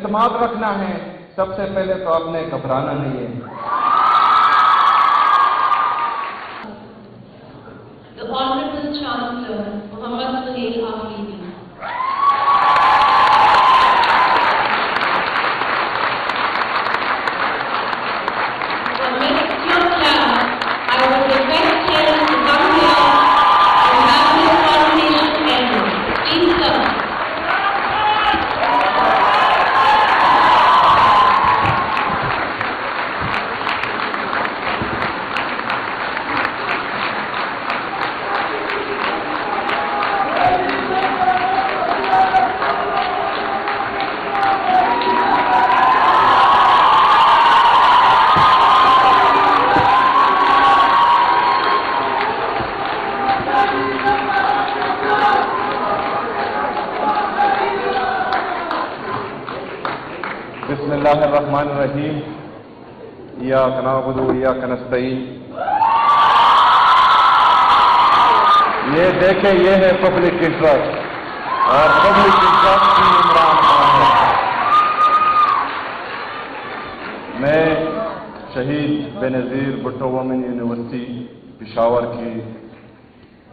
اعتماد رکھنا ہے، سب سے پہلے تو آپ نے گھبرانا نہیں ہے۔ The Honorable Chancellor, Muhammad Suhail Afridi. Amidst your class, I would request him to come here and have his coronation ended. Please come. بسم اللہ الرحمن الرحیم، ایاک نعبد و ایاک نستعین۔ یہ دیکھیں، یہ ہے پبلک انٹرسٹ، اور پبلک انٹرسٹ کی عمران خان ہے۔ میں شہید بے نظیر بھٹو وومن یونیورسٹی پشاور کی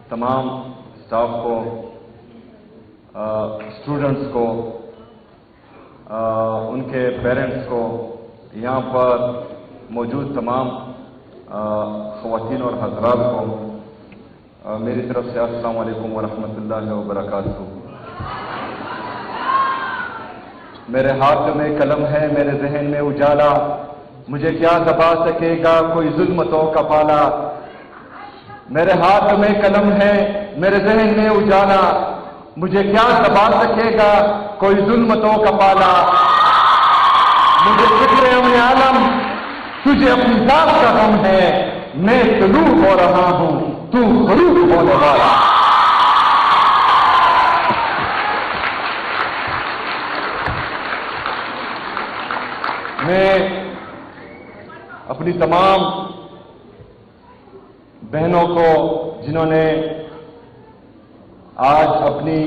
تمام اسٹاف کو، اسٹوڈنٹس کو، ان کے پیرنٹس کو، یہاں پر موجود تمام خواتین اور حضرات کو میری طرف سے السلام علیکم ورحمۃ اللہ وبرکاتہ۔ میرے ہاتھ میں قلم ہے، میرے ذہن میں اجالا، مجھے کیا دبا سکے گا کوئی ظلمتوں کا پالا۔ میرے ہاتھ میں قلم ہے، میرے ذہن میں اجالا، مجھے کیا دبا سکے گا کوئی ظلمتوں کا پالا۔ مجھے فکر عالم تجھے اپنی ذات کا غم ہے، میں طلوع ہو رہا ہوں تو غروب ہونے والا۔ میں اپنی تمام بہنوں کو جنہوں نے آج اپنی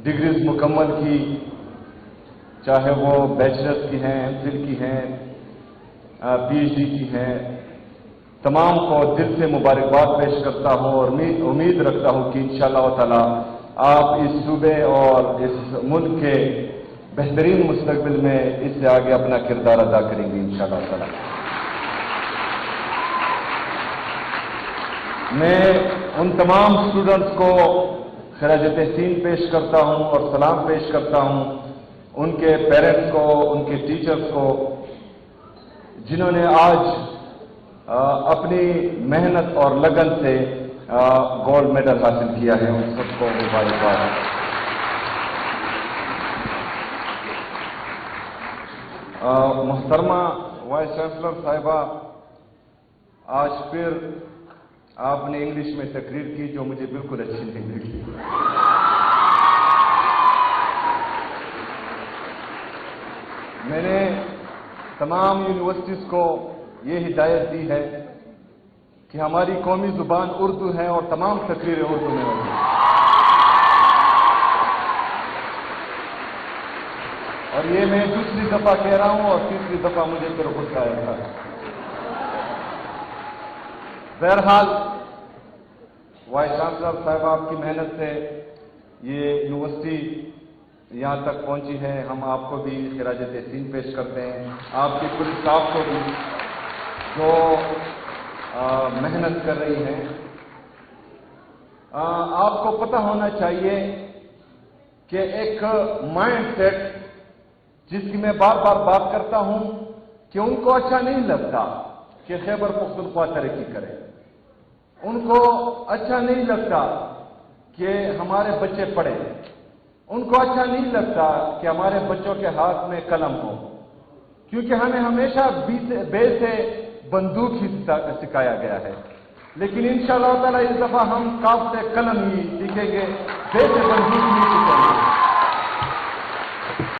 ڈگریز مکمل کی، چاہے وہ بیچلرز کی ہیں، ایم فل کی ہیں، پی ایچ ڈی کی ہیں، تمام کو دل سے مبارکباد پیش کرتا ہوں اور امید رکھتا ہوں کہ انشاءاللہ تعالی آپ اس صوبے اور اس ملک کے بہترین مستقبل میں اس سے آگے اپنا کردار ادا کریں گے انشاءاللہ تعالی۔ میں ان تمام اسٹوڈنٹس کو خراج تحسین پیش کرتا ہوں اور سلام پیش کرتا ہوں، ان کے پیرنٹس کو، ان کے ٹیچرز کو، جنہوں نے آج اپنی محنت اور لگن سے گولڈ میڈل حاصل کیا ہے، ان سب کو مبارکباد۔ محترمہ وائس چانسلر صاحبہ، آج پھر آپ نے انگلش میں تقریر کی جو مجھے بالکل اچھی نہیں لگی۔ میں نے تمام یونیورسٹیز کو یہ ہدایت دی ہے کہ ہماری قومی زبان اردو ہے اور تمام تقریریں اردو میں ہوگی، اور یہ میں دوسری دفعہ کہہ رہا ہوں اور تیسری دفعہ مجھے پھر غصہ آیا تھا۔ بہرحال وائس چانسلر صاحب، آپ کی محنت سے یہ یونیورسٹی یہاں تک پہنچی ہے، ہم آپ کو بھی خراج تحسین پیش کرتے ہیں، آپ کی پوری اسٹاف کو بھی جو محنت کر رہی ہیں۔ آپ کو پتہ ہونا چاہیے کہ ایک مائنڈ سیٹ جس کی میں بار بار بات کرتا ہوں کہ ان کو اچھا نہیں لگتا کہ خیبر پختونخوا ترقی کرے، ان کو اچھا نہیں لگتا کہ ہمارے بچے پڑھیں، ان کو اچھا نہیں لگتا کہ ہمارے بچوں کے ہاتھ میں قلم ہو، کیونکہ ہمیں ہمیشہ بے سے بندوق ہی سکھایا گیا ہے۔ لیکن انشاءاللہ تعالی اس دفعہ ہم کاف سے قلم ہی سیکھیں گے، بے سے بندوق نہیں سیکھیں گے۔